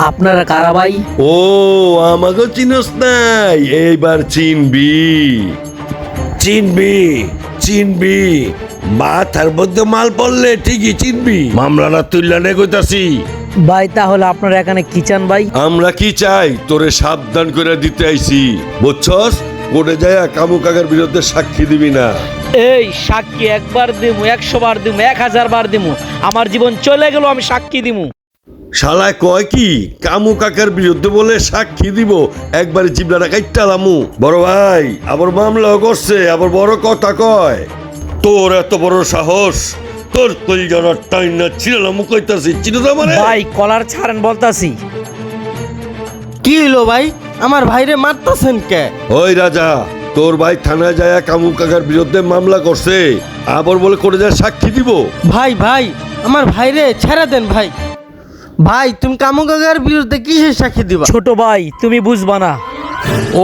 আপনারা কারা ভাই? ও আমাকে চিনস নাই, এইবার চিনবি চিনবি চিনবি মাথার মধ্যে মাল পড়লে ঠিকই চিনবি। মামলাটা তুললা নে কইতাছি। ভাই তাহলে আপনারা এখানে কি চান ভাই? আমরা কি চাই তোরে সাবধান করে দিতে আইছি, বুঝছস? কোর্টে যায় কামু কাকার বিরুদ্ধে সাক্ষী দিবি না। এই সাক্ষী একবার দিমু, 100 বার দিমু, 1000 বার দিমু, আমার জীবন চলে গেল আমি সাক্ষী দিমু। শালায় কয় কি কামু কাকার বিরুদ্ধে বলে সাক্ষী দিব, একবারে জিবলাটা কাইটালামু। বড় ভাই আবার মামলাও করছে, আবার বড় কথা কয়। তোর এত বড় সাহস, তোর কলিজার টাইনা ছিলামু কইতাছি, চিনো তো মানে? ভাই কলার ছাড়েন বলতাছি। কি হইলো ভাই? আমার ভাইরে মারতাছেন কে? ওই রাজা, তোর ভাই থানায় যায় কামু কাকার বিরুদ্ধে মামলা করছে, আবার বলে করে যায় সাক্ষী দিব। ভাই ভাই আমার ভাইরে ছেড়ে দেন ভাই। ভাই তুমি কামু কাকার বিরুদ্ধে কিসের সাক্ষী দিবা? ছোট ভাই তুমি বুঝবা না।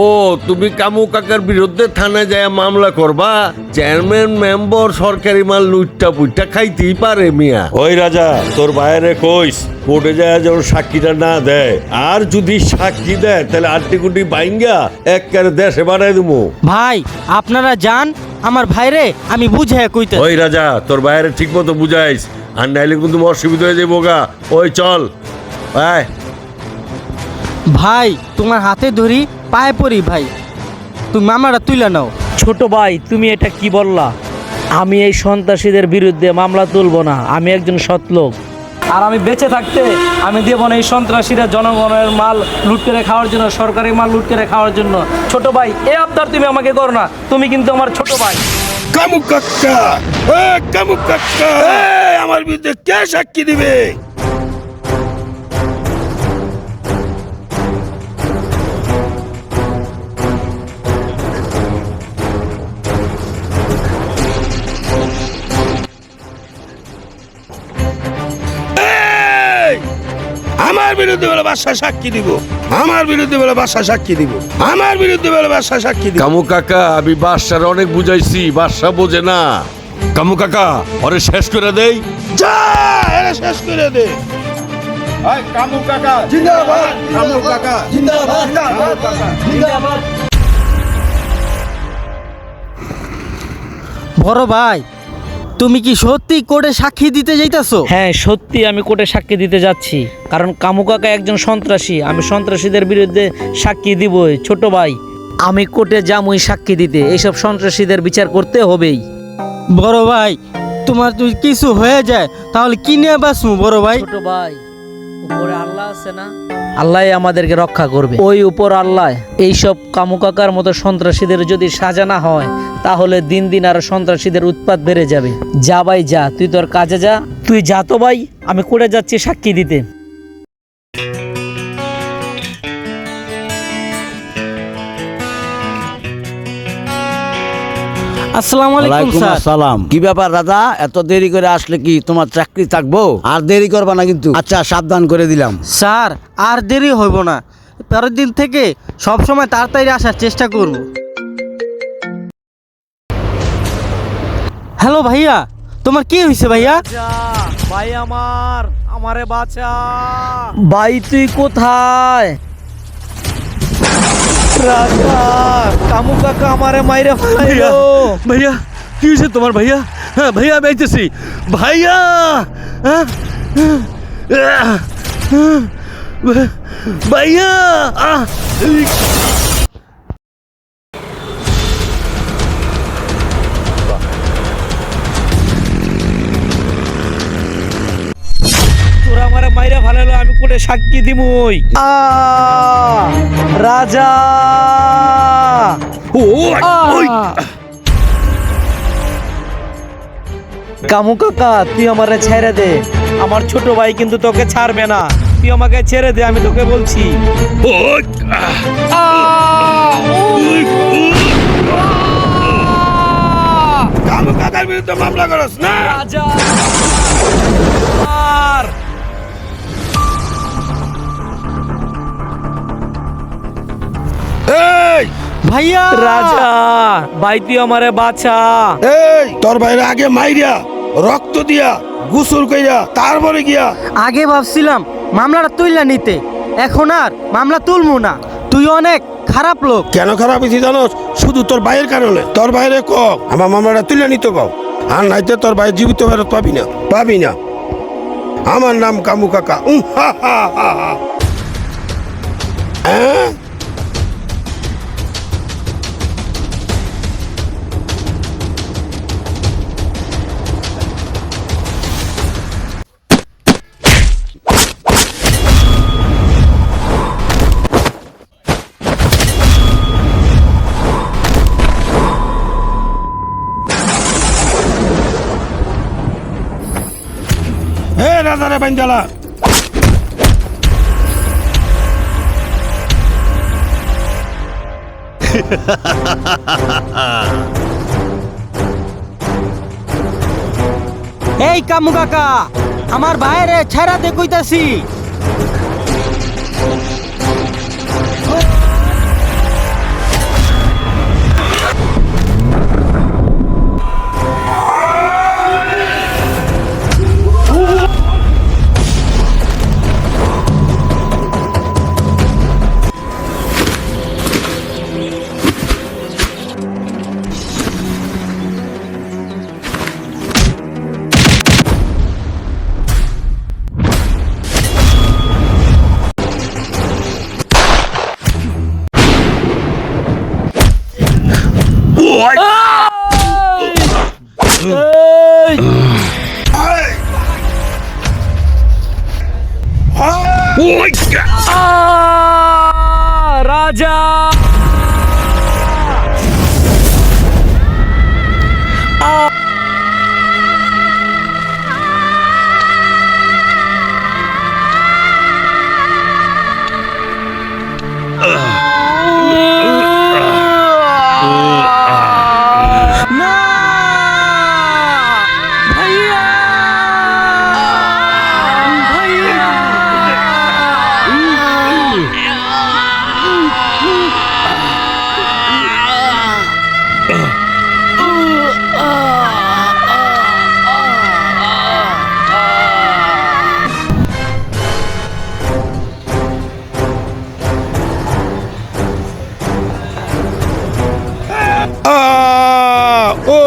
ও তুমি কামু কাকার বিরুদ্ধে থানায় যায় মামলা করবা? চেয়ারম্যান মেম্বার সরকারি মাল লুটটা পুইটা খাইতেই পারে মিয়া। ওই রাজা, তোর বাইরে কইস কোর্টে যায় যেন সাক্ষীটা না দেয়, আর যদি সাক্ষী দেয় তাহলে আটটি কুটি বাইঙ্গা একবারে দেশে বানাই দেবো। ভাই আপনারা যান, আমার ভাইরে আমি বুঝে কইতে। ওই রাজা, তোর বাইরে ঠিক মতো বুঝাইস, আর নাইলে কিন্তু অসুবিধা হয়ে যাবো গা। ওই চল ভাই। ভাই তোমার হাতে ধরি পায়ে পড়ি ভাই, তুমি মামলাটা তুলে নাও। ছোট ভাই তুমি এটা কি বললা? আমি এই সন্ত্রাসীদের বিরুদ্ধে মামলা তুলবো না, আমি একজন সৎ লোক। আর আমি বেঁচে থাকতে আমি দেবো না এই সন্ত্রাসীরা জনগণের মাল লুট করে খাওয়ার জন্য, সরকারি মাল লুট করে খাওয়ার জন্য। ছোট ভাই এই আবদার তুমি আমাকে করো না, তুমি কিন্তু আমার ছোট ভাই। কামু কাকা, কামু কাকা, আমার বিরুদ্ধে কে সাক্ষী দিবে? আমার বিরুদ্ধে বলে বাসা সাক্ষী দিব, আমার বিরুদ্ধে বলে বাসা সাক্ষী দিব, আমার বিরুদ্ধে বলে বাসা সাক্ষী দিব। কামু কাকা আমি বাসার অনেক বুঝাইছি, বাসা বোঝে না। কামু কাকা ওরে শেষ করে দেই, যা এরে শেষ করে দে। কামু কাকা জিন্দাবাদ, কামু কাকা জিন্দাবাদ, কামু কাকা জিন্দাবাদ। বড় ভাই তুমি কি সত্যি কোর্টে সাক্ষী দিতে যাইতাছো? হ্যাঁ সত্যি আমি কোর্টে সাক্ষী দিতে যাচ্ছি, কারণ কামু কাকা একজন সন্ত্রাসী, আমি সন্ত্রাসীদের বিরুদ্ধে সাক্ষী দিবই। ছোট ভাই আমি কোর্টে যামই সাক্ষী দিতে, এইসব সন্ত্রাসীদের বিচার করতে হবেই। বড় ভাই তোমার যদি কিছু হয়ে যায় তাহলে কি নিয়ে বাঁচবো বড় ভাই? ছোট ভাই উপরে আল্লাহ আছে না, আল্লাহ আমাদেরকে রক্ষা করবে। ওই উপর আল্লাহ এইসব কামু কাকার মতো সন্ত্রাসীদের যদি সাজা না হয় তাহলে দিন দিন আরো সন্ত্রাসীদের উৎপাত বেড়ে যাবে। যা ভাই যা, তুই তোর কাজে যা। তুই যা তো ভাই, আমি কোর্টে যাচ্ছি সাক্ষী দিতে। আসসালামু আলাইকুম ওয়ালাইকুম স্যার। আসসালাম। কি ব্যাপার রাজা, এত দেরি করে আসলে কি তোমার চাকরি থাকবো? আর দেরি করবা না কিন্তু, আচ্ছা সাবধান করে দিলাম। স্যার আর দেরি হইব না, পরের দিন থেকে সব সময় তাড়াতাড়ি আসার চেষ্টা করব। হ্যালো ভাইয়া, তোমার কি হয়েছে ভাইয়া? ভাই আমারে বাঁচা। ভাই তুই কোথায়? রাজা কামু কাকা আমারে মাইরে ফেলাইলো। ভাইয়া কি হয়েছে তোমার? ভাইয়া হ্যাঁ ভাইয়া আমি আইতেছি। ভাইয়া ভাইয়া তোরা আমারে মাইরে ফেলাইলো, আমি কোর্টে সাক্ষী দিমই। রাজা কামু কাকা তুই আমারে ছেড়ে দে, আমার ছোট ভাই কিন্তু তোকে ছাড়বে না। তুই আমাকে ছেড়ে দে, আমি তোকে বলছি। কামু কাকার বিরুদ্ধে মামলা করস না? রাজা এই ভাইয়া রাজা ভাই তুই আমারে বাঁচা। এই তোর ভাইরা আগে মাইরিয়া রক্ত দিয়া গোসল কইরা তারপরে গিয়া। আগে ভাবছিলাম মামলাটা তুইলা নিতে, এখন আর মামলা তুলবো না, তুই অনেক খারাপ লোক। কেন খারাপ হয়েছি জানোস? শুধু তোর ভাইয়ের কারণে। তোর বাইরে ক আমার মামলাটা তুলে নিতে কও, আর নাইতে তোর ভাই জীবিত ফেরত পাবি না, পাবি না। আমার নাম কামু কাকা। হা হা হা হা। হ্যাঁ? হে রাজারে বাঞ্জালা, এই কামু কাকা, আমার ভাইরে ছেড়া দে কইতাছি। রাজা না ভাইয়া, ভাইয়া। ও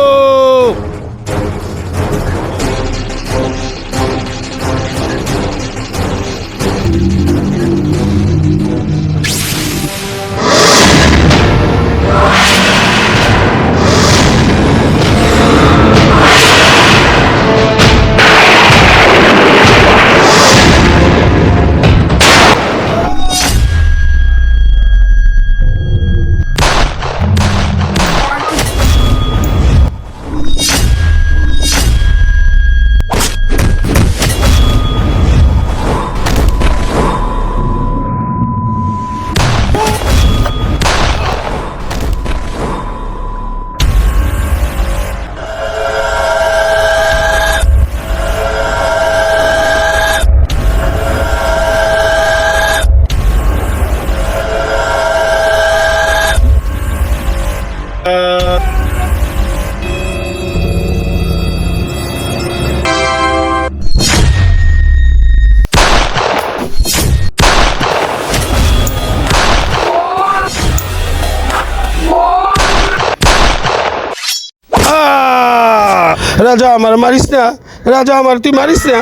রাজা আমার মারিস না, রাজা আমার তুই মারিস না।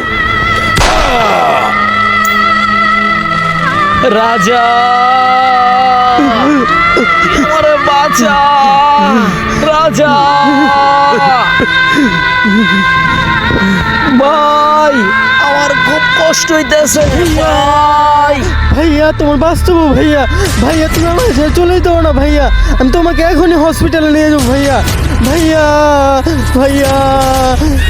রাজা ওরে বাঁচা রাজা ভাই, আমার খুব কষ্ট হইতেছে ভাই। ভাইয়া তোমার বাস্তব ভাইয়া, ভাইয়া তুমি আমার ছেড়ে চলে যেতে পারো না ভাইয়া, আমি তোমাকে এখনই হসপিটালে নিয়ে যাবো ভাইয়া। ভাইয়া ভাইয়া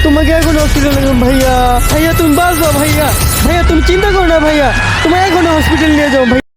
তোমাকে এখনই হসপিটালে নিয়ে যাবো ভাইয়া। ভাইয়া তুমি বাঁচবা ভাইয়া, ভাইয়া তুমি চিন্তা করো না ভাইয়া, তোমার এখনই হসপিটালে নিয়ে যাবো ভাইয়া।